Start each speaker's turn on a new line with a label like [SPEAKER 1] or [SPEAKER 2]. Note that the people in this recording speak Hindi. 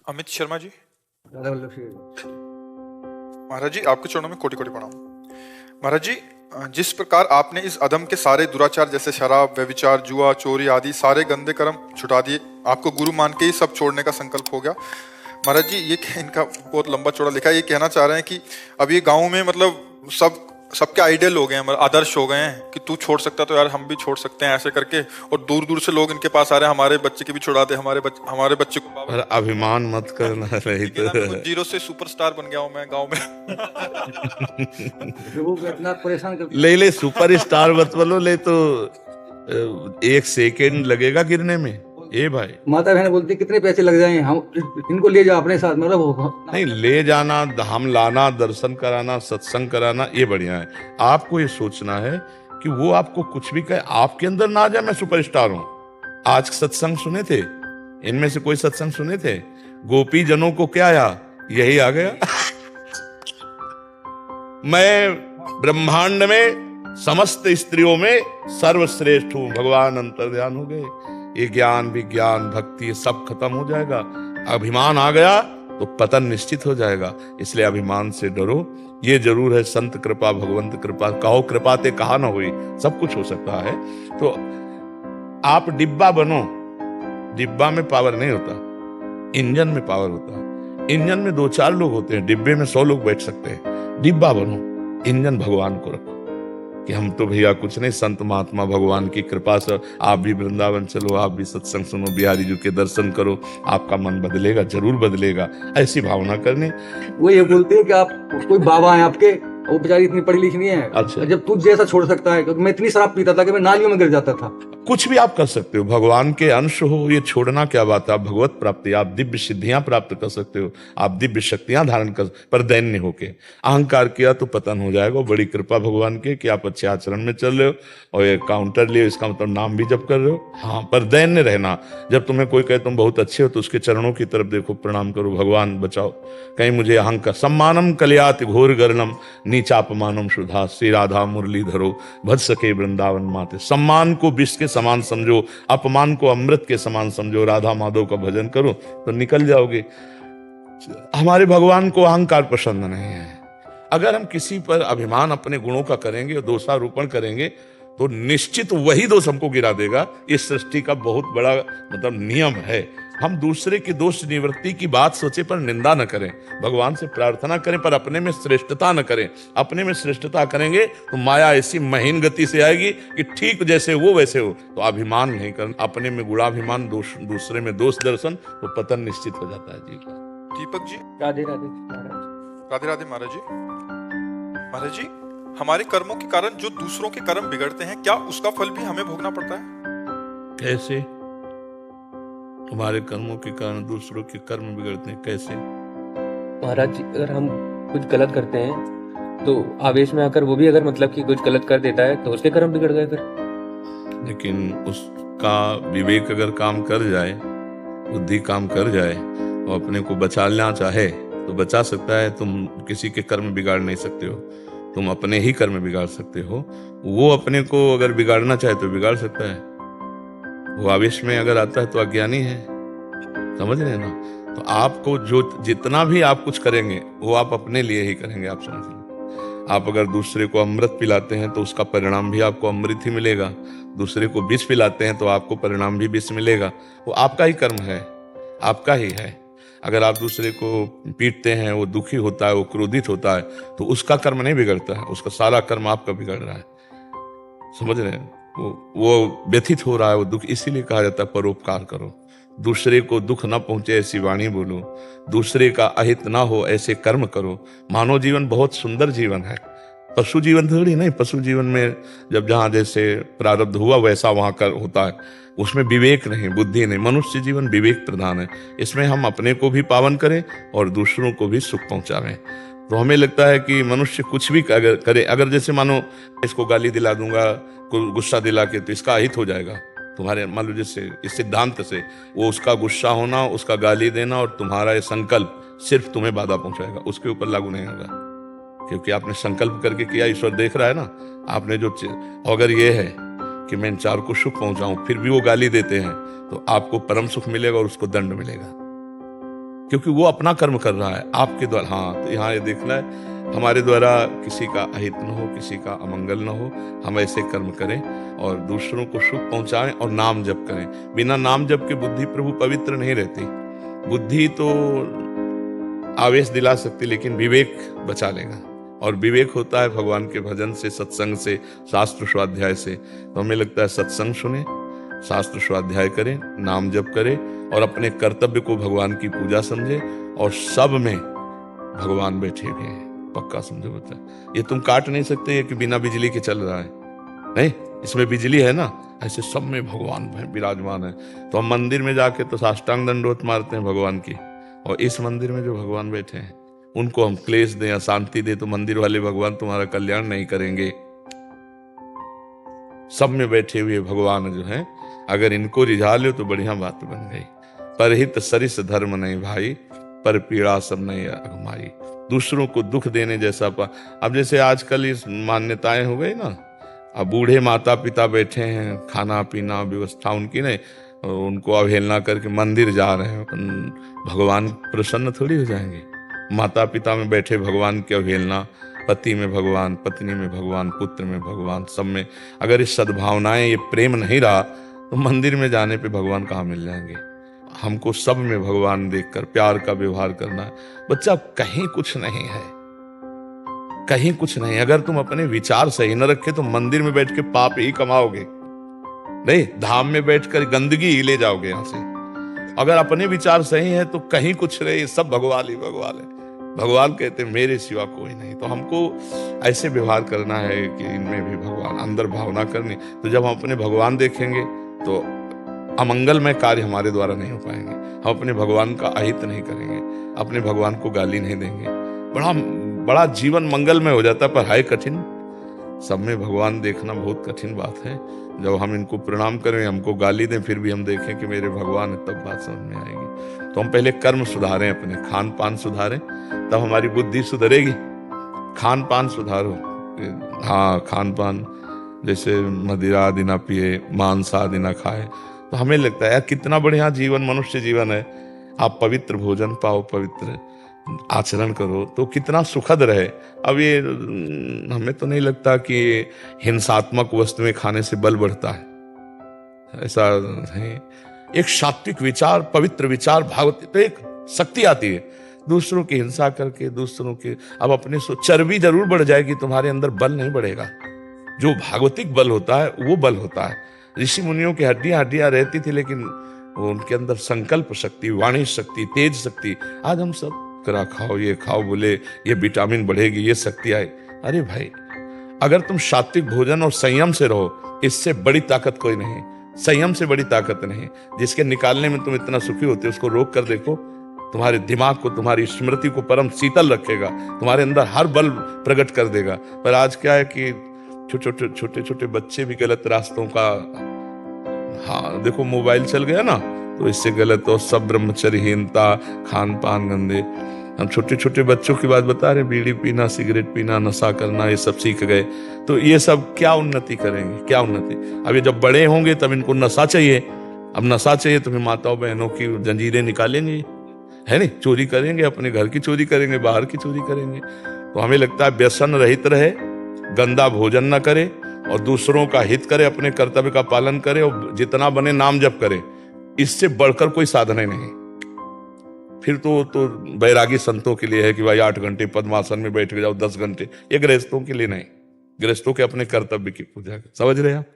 [SPEAKER 1] अमित शर्मा जी।
[SPEAKER 2] राधा वल्लभ शेर।
[SPEAKER 1] महाराज जी, आपके चरणों में कोटि कोटि प्रणाम। महाराज जी, जिस प्रकार आपने इस अधम के सारे दुराचार जैसे शराब, व्यभिचार, जुआ, चोरी आदि सारे गंदे कर्म छुटा दिए, आपको गुरु मान के ही सब छोड़ने का संकल्प हो गया। महाराज जी, ये इनका बहुत लंबा चौड़ा लिखा है। ये कहना चाह रहे हैं कि अब ये गाँव में मतलब सबके आइडियल हो गए हैं, मतलब आदर्श हो गए हैं कि तू छोड़ सकता तो यार हम भी छोड़ सकते हैं, ऐसे करके। और दूर दूर से लोग इनके पास आ रहे हैं, हमारे बच्चे के भी छुड़ा दे, हमारे बच्चे को बाबा।
[SPEAKER 3] पर अभिमान मत करना रही तो
[SPEAKER 1] जीरो से सुपरस्टार बन गया हूं मैं गांव में।
[SPEAKER 2] प्रभु को इतना परेशान कर
[SPEAKER 3] ले सुपर स्टार मत बोलो, ले तो 1 सेकेंड लगेगा गिरने में। ए भाई,
[SPEAKER 2] माता बहन बोलती कितने पैसे लग जाएं, हम इनको ले जाओ अपने साथ, मतलब
[SPEAKER 3] नहीं ले जाना, धाम लाना, दर्शन कराना, सत्संग कराना, ये बढ़िया है। आपको ये सोचना है कि वो आपको कुछ भी कहे, आपके अंदर ना आ जाए मैं सुपरस्टार हूं। आज सत्संग सुने थे, इनमें से कोई सत्संग सुने थे? गोपी जनों को क्या आया, यही आ गया। मैं ब्रह्मांड में समस्त स्त्रियों में सर्वश्रेष्ठ हूं, भगवान अंतर्ध्यान हो गए। ये ज्ञान विज्ञान भक्ति ये सब खत्म हो जाएगा। अभिमान आ गया तो पतन निश्चित हो जाएगा। इसलिए अभिमान से डरो। ये जरूर है, संत कृपा भगवंत कृपा, कहो कृपा ते कहा ना हुई, सब कुछ हो सकता है। तो आप डिब्बा बनो, डिब्बा में पावर नहीं होता, इंजन में पावर होता है। इंजन में 2-4 लोग होते हैं, डिब्बे में 100 लोग बैठ सकते हैं। डिब्बा बनो, इंजन भगवान को रखो कि हम तो भैया कुछ नहीं, संत महात्मा भगवान की कृपा से आप भी वृंदावन चलो, आप भी सत्संग सुनो, बिहारी जी के दर्शन करो, आपका मन बदलेगा, जरूर बदलेगा। ऐसी भावना करनी।
[SPEAKER 2] वो ये बोलते हैं कि आप कोई बाबा हैं आपके, वो बेचारी इतनी पढ़ी लिखी नहीं है।
[SPEAKER 3] अच्छा।
[SPEAKER 2] जब तुझ जैसा छोड़ सकता है, क्योंकि मैं इतनी शराब पीता था कि मैं नालियों में गिर जाता था।
[SPEAKER 3] कुछ भी आप कर सकते हो, भगवान के अंश हो, ये छोड़ना क्या बात है। आप भगवत प्राप्ति, आप दिव्य सिद्धियां प्राप्त कर सकते हो, आप दिव्य शक्तियां धारण कर, पर दैन्य होके अहंकार किया तो पतन हो जाएगा। बड़ी कृपा भगवान के कि आप अच्छे आचरण में चल रहे हो और ये काउंटर लिए, इसका मतलब नाम भी जप कर रहे हो। हाँ, पर दैन्य रहना। जब तुम्हें कोई कहे तुम बहुत अच्छे हो तो उसके चरणों की तरफ देखो, प्रणाम करो, भगवान बचाओ, कहीं मुझे अहंकार। सम्मानम कल्याति घोर गर्णम नीचापमानम सुधा, श्री राधा मुरलीधरो भज सके वृंदावन माते। सम्मान को विष के समान समझो, अपमान को अमृत के समान समझो, राधा माधव का भजन करो तो निकल जाओगे। हमारे भगवान को अहंकार पसंद नहीं है। अगर हम किसी पर अभिमान अपने गुणों का करेंगे और दोषारोपण करेंगे तो निश्चित वही दोष हमको गिरा देगा। इस सृष्टि का बहुत बड़ा मतलब नियम है। हम दूसरे की दोष निवृत्ति की बात सोचे पर निंदा न करें, भगवान से प्रार्थना करें पर अपने में श्रेष्ठता न करें। अपने में श्रेष्ठता करेंगे तो माया ऐसी महीन गति से आएगी कि ठीक जैसे वो वैसे हो। तो अभिमान नहीं करना, अपने में गुणाभिमान, दूसरे में दोष दर्शन, तो पतन निश्चित हो जाता है। जी
[SPEAKER 1] दीपक जी।
[SPEAKER 2] राधे राधे महाराज।
[SPEAKER 1] राधे राधे महाराज जी। महाराज जी, हमारे कर्मों के कारण जो दूसरों के कर्म बिगड़ते हैं, क्या उसका फल भी हमें भोगना पड़ता है?
[SPEAKER 3] कैसे? तुम्हारे कर्मों के कारण दूसरों के कर्म बिगड़ते हैं, कैसे?
[SPEAKER 4] महाराज जी, अगर हम कुछ गलत करते हैं तो आवेश में आकर वो भी अगर मतलब कि कुछ गलत कर देता है तो उसके कर्म बिगड़ गए फिर।
[SPEAKER 3] लेकिन उसका विवेक अगर काम कर जाए, बुद्धि काम कर जाए और अपने को बचाना चाहे तो बचा सकता है। तुम किसी के कर्म बिगाड़ नहीं सकते हो, तुम अपने ही कर्म बिगाड़ सकते हो। वो अपने को अगर बिगाड़ना चाहे तो बिगाड़ सकता है। वो आवेश में अगर आता है तो अज्ञानी है, समझ रहे हैं ना। तो आपको जो जितना भी आप कुछ करेंगे वो आप अपने लिए ही करेंगे, आप समझ लीजिए। आप अगर दूसरे को अमृत पिलाते हैं तो उसका परिणाम भी आपको अमृत ही मिलेगा। दूसरे को विष पिलाते हैं तो आपको परिणाम भी विष मिलेगा। वो आपका ही कर्म है, आपका ही है। अगर आप दूसरे को पीटते हैं, वो दुखी होता है, वो क्रोधित होता है, तो उसका कर्म नहीं बिगड़ता है, उसका सारा कर्म आपका बिगड़ रहा है, समझ रहे हैं। वो व्यथित हो रहा है, वो दुख। इसीलिए कहा जाता है परोपकार करो, दूसरे को दुख ना पहुंचे ऐसी वाणी बोलो, दूसरे का अहित ना हो ऐसे कर्म करो। मानव जीवन बहुत सुंदर जीवन है, पशु जीवन थोड़ी नहीं। पशु जीवन में जब जहाँ जैसे प्रारब्ध हुआ वैसा वहां कर होता है, उसमें विवेक नहीं, बुद्धि नहीं। मनुष्य जीवन विवेक प्रधान है। इसमें हम अपने को भी पावन करें और दूसरों को भी सुख पहुंचावें। तो हमें लगता है कि मनुष्य कुछ भी अगर करे, अगर जैसे मानो इसको गाली दिला दूंगा, गुस्सा दिला के, तो इसका अहित हो जाएगा तुम्हारे। मान लो जैसे इस सिद्धांत से वो उसका गुस्सा होना, उसका गाली देना और तुम्हारा ये संकल्प सिर्फ तुम्हें बाधा पहुंचाएगा, उसके ऊपर लागू नहीं होगा, क्योंकि आपने संकल्प करके किया। ईश्वर देख रहा है ना आपने जो। अगर ये है कि मैं इन चार को सुख पहुंचाऊं, फिर भी वो गाली देते हैं, तो आपको परम सुख मिलेगा और उसको दंड मिलेगा, क्योंकि वो अपना कर्म कर रहा है आपके द्वारा। हाँ, तो यहाँ ये देखना है, हमारे द्वारा किसी का अहित न हो, किसी का अमंगल न हो, हम ऐसे कर्म करें और दूसरों को सुख पहुंचाएं और नाम जप करें। बिना नाम जप के बुद्धि प्रभु पवित्र नहीं रहती। बुद्धि तो आवेश दिला सकती, लेकिन विवेक बचा लेगा, और विवेक होता है भगवान के भजन से, सत्संग से, शास्त्र स्वाध्याय से। तो हमें लगता है सत्संग सुने, शास्त्र स्वाध्याय करें, नाम जप करें और अपने कर्तव्य को भगवान की पूजा समझे, और सब में भगवान बैठे हुए हैं, पक्का समझो बच्चा। ये तुम काट नहीं सकते कि बिना बिजली के चल रहा है, नहीं, इसमें बिजली है ना, ऐसे सब में भगवान विराजमान है। तो हम मंदिर में जाके तो साष्टांग दंडवत मारते हैं भगवान की, और इस मंदिर में जो भगवान बैठे हैं उनको हम क्लेश दें या शांति दें तो मंदिर वाले भगवान तुम्हारा कल्याण नहीं करेंगे। सब में बैठे हुए भगवान जो हैं, अगर इनको रिझा लो तो बढ़िया बात बन गई। परहित सरिस धर्म नहीं भाई, पर पीड़ा सब नहीं अगमाई। दूसरों को दुख देने जैसा अब जैसे आजकल इस मान्यताएं हो गई ना, अब बूढ़े माता पिता बैठे हैं, खाना पीना व्यवस्था उनकी नहीं, उनको अवहेलना करके मंदिर जा रहे हैं, भगवान प्रसन्न थोड़ी हो जाएंगे। माता पिता में बैठे भगवान की अवहेलना, पति में भगवान, पत्नी में भगवान, पुत्र में भगवान, सब में अगर ये सद्भावनाएं, ये प्रेम नहीं रहा तो मंदिर में जाने पे भगवान कहाँ मिल जाएंगे। हमको सब में भगवान देखकर प्यार का व्यवहार करना है। बच्चा कहीं कुछ नहीं है, कहीं कुछ नहीं। अगर तुम अपने विचार सही न रखे तो मंदिर में बैठ के पाप ही कमाओगे, नहीं धाम में बैठकर गंदगी ही ले जाओगे यहाँ से। अगर अपने विचार सही है तो कहीं कुछ नहीं, सब भगवान ही भगवान है। भगवान कहते हैं मेरे सिवा कोई नहीं। तो हमको ऐसे व्यवहार करना है कि इनमें भी भगवान, अंदर भावना करनी। तो जब हम अपने भगवान देखेंगे तो अमंगलमय कार्य हमारे द्वारा नहीं हो पाएंगे। हम अपने भगवान का अहित नहीं करेंगे, अपने भगवान को गाली नहीं देंगे, बड़ा जीवन मंगलमय हो जाता है। पर है कठिन, सब में भगवान देखना बहुत कठिन बात है। जब हम इनको प्रणाम करें, हमको गाली दें, फिर भी हम देखें कि मेरे भगवान है, तब बात समझ में आएगी। तो हम पहले कर्म सुधारें, अपने खान पान सुधारें, तब हमारी बुद्धि सुधरेगी। खान पान सुधारो, हाँ खान पान, जैसे मदिरा आदि ना पिए, मांस आदि ना खाए। तो हमें लगता है यार कितना बढ़िया जीवन, मनुष्य जीवन है। आप पवित्र भोजन पाओ, पवित्र आचरण करो तो कितना सुखद रहे। अब ये हमें तो नहीं लगता कि हिंसात्मक वस्तुएं खाने से बल बढ़ता है, ऐसा नहीं। एक सात्विक विचार, पवित्र विचार, भागवत, तो एक शक्ति आती है। दूसरों की हिंसा करके, दूसरों के, अब अपने चर्बी जरूर बढ़ जाएगी, तुम्हारे अंदर बल नहीं बढ़ेगा। जो भागवतिक बल होता है वो बल होता है। ऋषि मुनियों की हड्डियां रहती थी, लेकिन वो उनके अंदर संकल्प शक्ति, वाणी शक्ति, तेज शक्ति। आज हम सब करा खाओ, ये खाओ, बोले ये विटामिन बढ़ेगी, ये शक्ति आए। अरे भाई, अगर तुम सात्विक भोजन और संयम से रहो, इससे बड़ी ताकत कोई नहीं, संयम से बड़ी ताकत नहीं। जिसके निकालने में तुम इतना सुखी होते हो, उसको रोक कर देखो, तुम्हारे दिमाग को, तुम्हारी स्मृति को परम शीतल रखेगा, तुम्हारे अंदर हर बल प्रकट कर देगा। पर आज क्या है कि छोटे छोटे बच्चे भी गलत रास्तों का, हाँ देखो मोबाइल चल गया ना, तो इससे गलत, और सब ब्रह्मचर्यहीनता, खान पान गंदे। हम छोटे छोटे बच्चों की बात बता रहे, बीड़ी पीना, सिगरेट पीना, नशा करना, ये सब सीख गए। तो ये सब क्या उन्नति करेंगे, क्या उन्नति। अब ये जब बड़े होंगे तब इनको नशा चाहिए। अब नशा चाहिए तो माताओं बहनों की जंजीरें निकालेंगे, है नहीं, चोरी करेंगे, अपने घर की चोरी करेंगे, बाहर की चोरी करेंगे। तो हमें लगता है व्यसन रहित रहे, गंदा भोजन न करे और दूसरों का हित करे, अपने कर्तव्य का पालन करे और जितना बने नाम जप करे। इससे बढ़कर कोई साधन ही नहीं। फिर तो बैरागी संतों के लिए है कि भाई 8 घंटे पद्मासन में बैठ के जाओ, 10 घंटे। ये गृहस्थों के लिए नहीं, गृहस्थों के अपने कर्तव्य की पूजा। समझ रहे हैं आप?